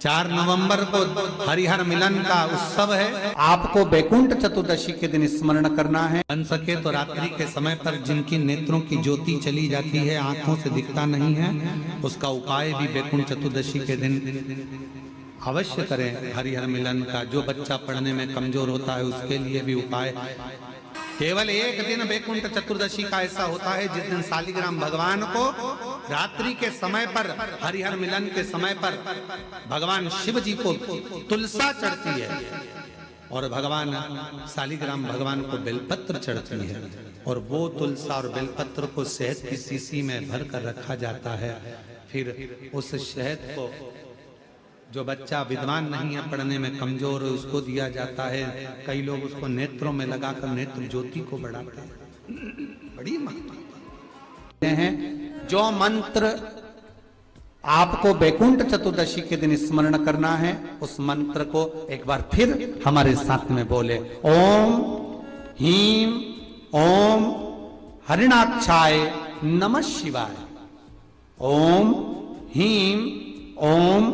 4 नवंबर को हरिहर मिलन का उत्सव है। आपको बैकुंठ चतुर्दशी के दिन स्मरण करना है। बन सके तो रात्रि के समय पर जिनकी नेत्रों की ज्योति चली जाती है, आंखों से दिखता नहीं है, उसका उपाय भी बैकुंठ चतुर्दशी के दिन अवश्य करें। हरिहर मिलन का जो बच्चा पढ़ने में कमजोर होता है उसके लिए भी उपाय। केवल एक दिन बैकुंठ चतुर्दशी का ऐसा होता है जिस दिन शालिग्राम भगवान को रात्रि के समय पर, हरिहर मिलन के समय पर भगवान शिव जी को तुलसा चढ़ती है और भगवान शालिग्राम भगवान को बेलपत्र चढ़ती है, और वो तुलसा और बेलपत्र को शहद की शीशी में भर कर रखा जाता है। फिर उस शहद को जो बच्चा विद्वान नहीं है, पढ़ने में कमजोर है, उसको दिया जाता है। कई लोग उसको नेत्रों में लगाकर नेत्र ज्योति को बढ़ाते हैं। बड़ी महत्व है। जो मंत्र आपको बैकुंठ चतुर्दशी के दिन स्मरण करना है, उस मंत्र को एक बार फिर हमारे साथ में बोले। ओम हीम ओम हरिणाक्षाय नमः शिवाय। ओम हीम ओम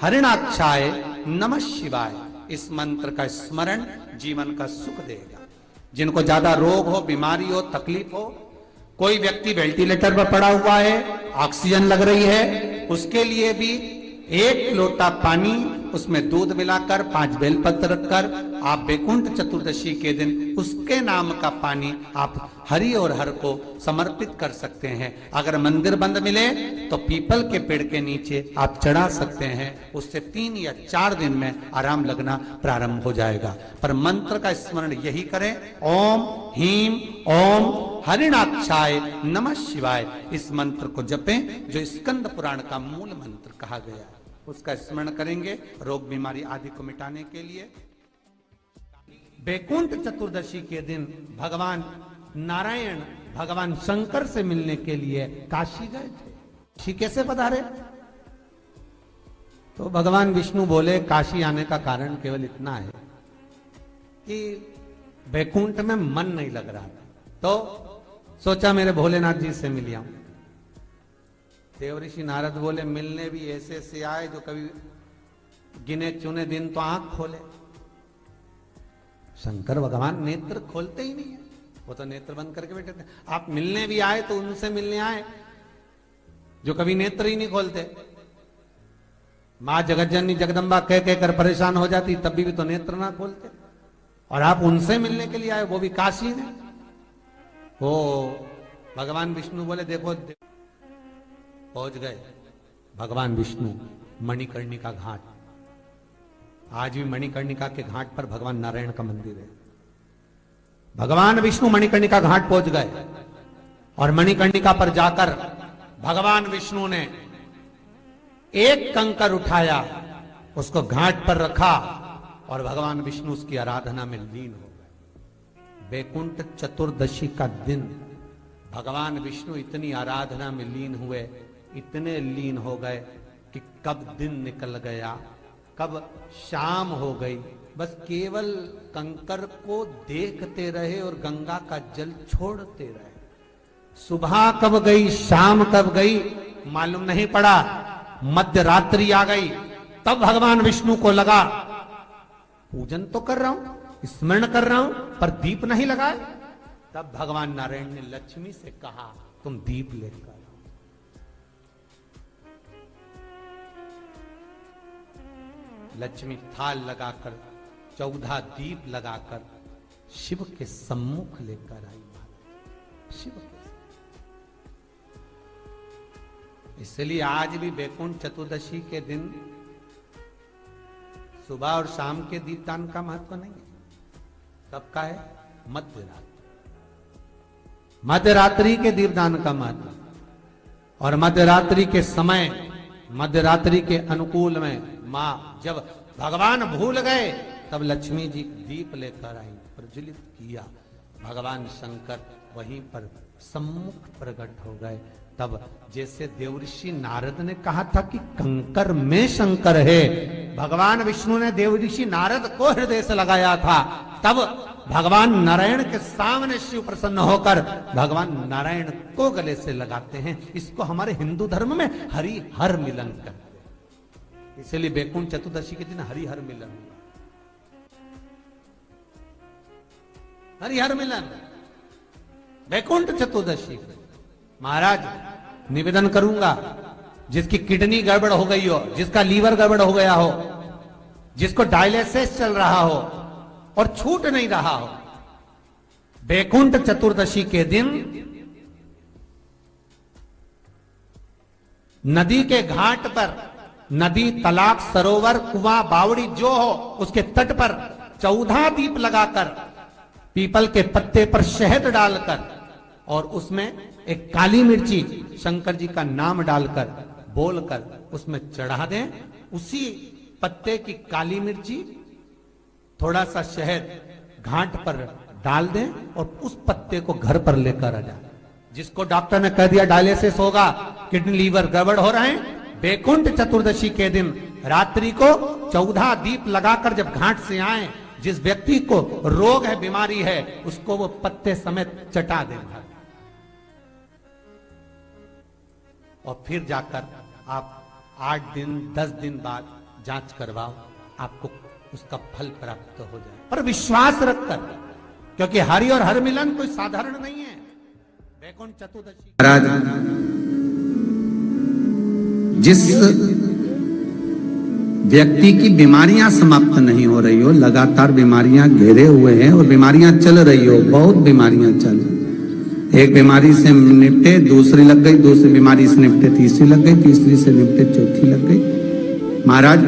हरिणाक्षाय नमः शिवाय। इस मंत्र का स्मरण जीवन का सुख देगा। जिनको ज्यादा रोग हो, बीमारी हो, तकलीफ हो, कोई व्यक्ति वेंटिलेटर पर पड़ा हुआ है, ऑक्सीजन लग रही है, उसके लिए भी 1 लोटा पानी, उसमें दूध मिलाकर 5 बेलपत्र रखकर आप बैकुंठ चतुर्दशी के दिन उसके नाम का पानी आप हरि और हर को समर्पित कर सकते हैं। अगर मंदिर बंद मिले तो पीपल के पेड़ के नीचे आप चढ़ा सकते हैं। उससे 3 या 4 दिन में आराम लगना प्रारंभ हो जाएगा। पर मंत्र का स्मरण यही करें, ओम हीम ओम हरिणाक्षाय नमः शिवाय। इस मंत्र को जपें जो स्कंद पुराण का मूल मंत्र कहा गया, उसका स्मरण करेंगे रोग बीमारी आदि को मिटाने के लिए। बैकुंठ चतुर्दशी के दिन भगवान नारायण भगवान शंकर से मिलने के लिए काशी गए थे। काशी कैसे पधारे? तो भगवान विष्णु बोले काशी आने का कारण केवल इतना है कि बैकुंठ में मन नहीं लग रहा था, तो सोचा मेरे भोलेनाथ जी से मिल आऊं। देवऋषि नारद बोले मिलने भी ऐसे ऐसे आए जो कभी गिने चुने दिन तो आंख खोले। शंकर भगवान नेत्र खोलते ही नहीं है, वो तो नेत्र बंद करके बैठे थे। आप मिलने भी आए तो उनसे मिलने आए जो कभी नेत्र ही नहीं खोलते। मां जगतजननी जगदम्बा कह कहकर परेशान हो जाती, तब भी तो नेत्र ना खोलते, और आप उनसे मिलने के लिए आए, वो भी काशी में। वो भगवान विष्णु बोले देखो, पहुंच गए भगवान विष्णु मणिकर्णिका घाट। आज भी मणिकर्णिका के घाट पर भगवान नारायण का मंदिर है। भगवान विष्णु मणिकर्णिका घाट पहुंच गए और मणिकर्णिका पर जाकर भगवान विष्णु ने एक कंकर उठाया, उसको घाट पर रखा और भगवान विष्णु उसकी आराधना में लीन हो गए। बैकुंठ चतुर्दशी का दिन भगवान विष्णु इतनी आराधना में लीन हुए, इतने लीन हो गए कि कब दिन निकल गया, कब शाम हो गई, बस केवल कंकर को देखते रहे और गंगा का जल छोड़ते रहे। सुबह कब गई, शाम कब गई, मालूम नहीं पड़ा। मध्य रात्रि आ गई, तब भगवान विष्णु को लगा पूजन तो कर रहा हूं, स्मरण कर रहा हूं, पर दीप नहीं लगाए। तब भगवान नारायण ने लक्ष्मी से कहा तुम दीप लेकर। लक्ष्मी थाल लगाकर 14 दीप लगाकर शिव के सम्मुख लेकर आई। शिव के, इसलिए आज भी बैकुंठ चतुर्दशी के दिन सुबह और शाम के दीपदान का महत्व नहीं है। कब का है? मध्यरात्रि। मध्यरात्रि के दीपदान का महत्व। और मध्यरात्रि के समय, मध्यरात्रि के अनुकूल में मां जब भगवान भूल गए तब लक्ष्मी जी दीप लेकर आई, प्रज्वलित किया। भगवान शंकर वहीं पर सम्मुख प्रकट हो गए। तब जैसे देवऋषि नारद ने कहा था कि कंकर में शंकर है, भगवान विष्णु ने देवऋषि नारद को हृदय से लगाया था, तब भगवान नारायण के सामने शिव प्रसन्न होकर भगवान नारायण को गले से लगाते हैं। इसको हमारे हिंदू धर्म में हरि हर मिलन कहते हैं। इसलिए बैकुंठ चतुर्दशी के दिन हरिहर मिलन, हरिहर मिलन बैकुंठ चतुर्दशी। महाराज निवेदन करूंगा, जिसकी किडनी गड़बड़ हो गई हो, जिसका लीवर गड़बड़ हो गया हो, जिसको डायलिसिस चल रहा हो और छूट नहीं रहा हो, बैकुंठ चतुर्दशी के दिन नदी के घाट पर, नदी, तालाब, सरोवर, कुआं, बावड़ी जो हो, उसके तट पर 14 दीप लगाकर, पीपल के पत्ते पर शहद डालकर और उसमें एक काली मिर्ची शंकर जी का नाम डालकर बोलकर उसमें चढ़ा दें। उसी पत्ते की काली मिर्ची, थोड़ा सा शहद घाट पर डाल दें और उस पत्ते को घर पर लेकर आ जाए। जिसको डॉक्टर ने कह दिया डायलिसिस होगा, किडनी लीवर गड़बड़ हो रहे हैं, बैकुंठ चतुर्दशी के दिन रात्रि को 14 दीप लगाकर जब घाट से आए, जिस व्यक्ति को रोग है, बीमारी है, उसको वो पत्ते समेत चटा दें और फिर जाकर आप 8 दिन 10 दिन बाद जांच करवाओ, आपको उसका फल प्राप्त हो जाए। पर विश्वास रखकर, क्योंकि हरि और हर मिलन कोई साधारण नहीं है। बैकुंठ चतुर्दशी महाराज, जिस व्यक्ति की बीमारियां समाप्त नहीं हो रही हो, लगातार बीमारियां घेरे हुए हैं और बीमारियां चल रही हो, बहुत बीमारियां चल रही, एक बीमारी से निपटे, दूसरी लग गई, दूसरी बीमारी से निपटे, तीसरी लग गई, तीसरी से निपटे, चौथी लग गई। महाराज,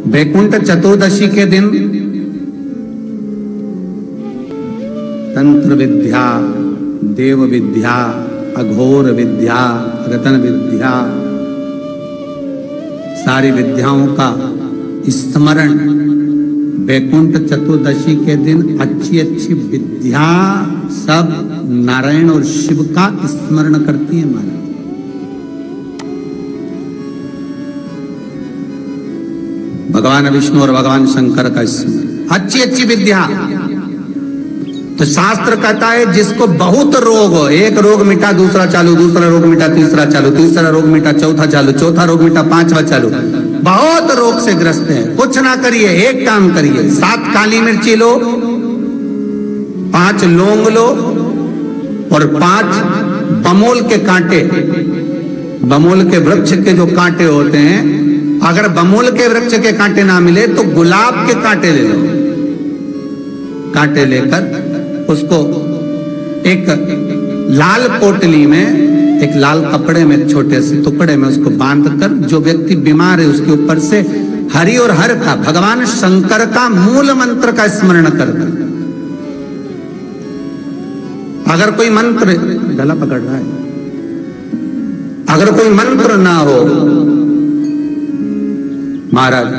बैकुंठ चतुर्दशी के दिन तंत्र विद्या, देव विद्या, अघोर विद्या, रतन विद्या, सारी विद्याओं का स्मरण बैकुंठ चतुर्दशी के दिन अच्छी अच्छी विद्या सब नारायण और शिव का स्मरण करती है। महाराज, भगवान विष्णु और भगवान शंकर का स्मरण, अच्छी अच्छी विद्या। तो शास्त्र कहता है जिसको बहुत रोग हो, एक रोग मिटा दूसरा चालू, दूसरा रोग मिटा तीसरा चालू, तीसरा रोग मिटा चौथा चालू, चौथा रोग मिटा पांचवा चालू, बहुत रोग से ग्रस्त है, कुछ ना करिए, एक काम करिए, 7 काली मिर्ची लो, 5 लौंग लो और 5 बमोल के कांटे, बमोल के वृक्ष के जो कांटे होते हैं, अगर बमोल के वृक्ष के कांटे ना मिले तो गुलाब के कांटे ले लो। कांटे लेकर उसको एक लाल पोटली में, एक लाल कपड़े में, छोटे से टुकड़े में उसको बांधकर, जो व्यक्ति बीमार है उसके ऊपर से हरि और हर का, भगवान शंकर का मूल मंत्र का स्मरण करकर, अगर कोई मंत्र, गला पकड़ रहा है, अगर कोई मंत्र ना हो महाराज,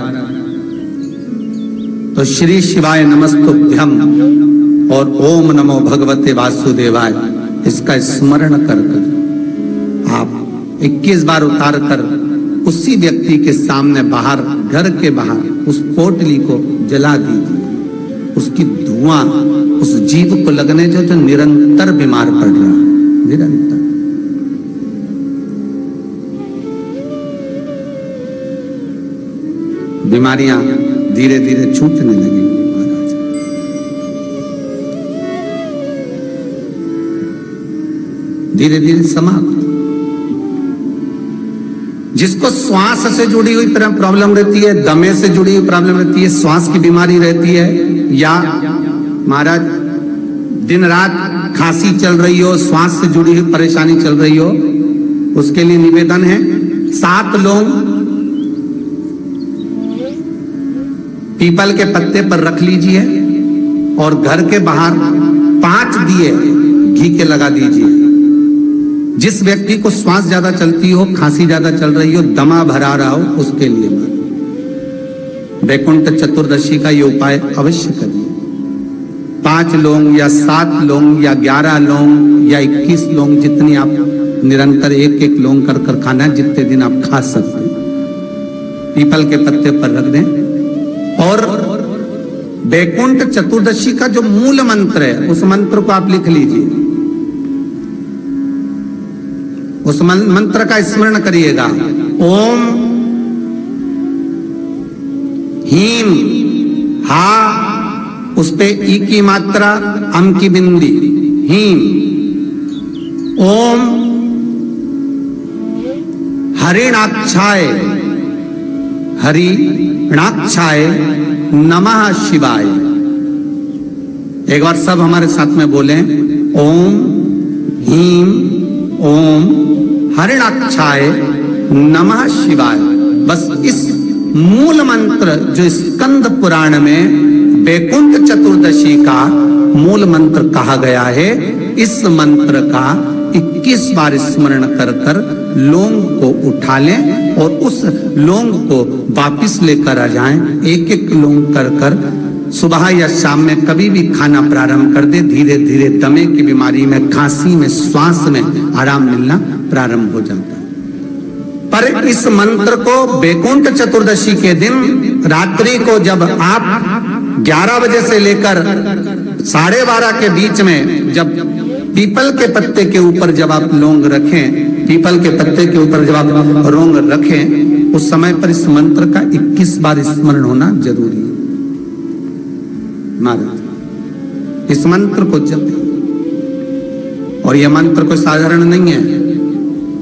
तो श्री शिवाय नमस्तुभ्यम और ओम नमो भगवते वासुदेवाय, इसका स्मरण कर कर आप 21 बार उतार कर उसी व्यक्ति के सामने बाहर, घर के बाहर उस पोटली को जला दीजिए। उसकी धुआं उस जीव को लगने जो निरंतर बीमार पड़ रहा है, निरंतर। बीमारियां धीरे धीरे छूटने लगेंगी महाराज। धीरे धीरे समाप्त। जिसको श्वास से जुड़ी हुई प्रॉब्लम रहती है, दमे से जुड़ी हुई प्रॉब्लम रहती है, श्वास की बीमारी रहती है, या महाराज दिन रात खांसी चल रही हो, श्वास से जुड़ी हुई परेशानी चल रही हो, उसके लिए निवेदन है 7 लौंग पीपल के पत्ते पर रख लीजिए और घर के बाहर 5 दिए घी के लगा दीजिए। जिस व्यक्ति को श्वास ज्यादा चलती हो, खांसी ज्यादा चल रही हो, दमा भरा रहा हो, उसके लिए बैकुंठ चतुर्दशी का ये उपाय अवश्य करिए। 5 लौंग या 7 लौंग या 11 लौंग या 21 लौंग, जितनी आप निरंतर एक एक लौंग कर कर खाना, जितने दिन आप खा सकते हैं, पीपल के पत्ते पर रख दें। और बैकुंठ चतुर्दशी का जो मूल मंत्र है, उस मंत्र को आप लिख लीजिए, उस मंत्र का स्मरण करिएगा। ओम हीम, हा उस पे ई की मात्रा, अम की बिंदी, हीम। ओम हरिणाक्षाय, हरिणाक्षाय नमः शिवाय। एक बार सब हमारे साथ में बोलें, ओम हीम ओम हरिणाक्षाय नमः शिवाय। बस इस मूल मंत्र जो स्कंद पुराण में वैकुंठ चतुर्दशी का मूल मंत्र कहा गया है, इस मंत्र का 21 बार स्मरण कर कर लौंग को उठा लें और उस लौंग को वापिस लेकर आ जाएं। एक एक लौंग कर कर सुबह या शाम में कभी भी खाना प्रारंभ कर दे। धीरे धीरे दमे की बीमारी में, खांसी में, श्वास में आराम मिलना प्रारंभ हो जाता है। पर इस मंत्र को वैकुंठ चतुर्दशी के दिन रात्रि को जब आप 11 बजे से लेकर 12:30 के बीच में, जब पीपल के पत्ते के ऊपर जब आप लौंग रखें, पीपल के पत्ते के ऊपर जब आप लौंग रखें, उस समय पर इस मंत्र का 21 बार स्मरण होना जरूरी है। महाराज इस मंत्र को जपें, और यह मंत्र कोई साधारण नहीं है।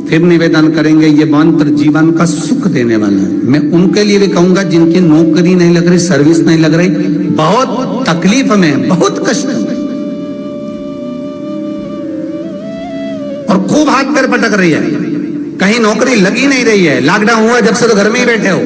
फिर निवेदन करेंगे, ये मंत्र जीवन का सुख देने वाला है। मैं उनके लिए भी कहूंगा जिनकी नौकरी नहीं लग रही, सर्विस नहीं लग रही, बहुत तकलीफ में, बहुत कष्ट में, और खूब हाथ पैर पटक रही है, कहीं नौकरी लगी नहीं रही है, लॉकडाउन हुआ जब से तो घर में ही बैठे हो।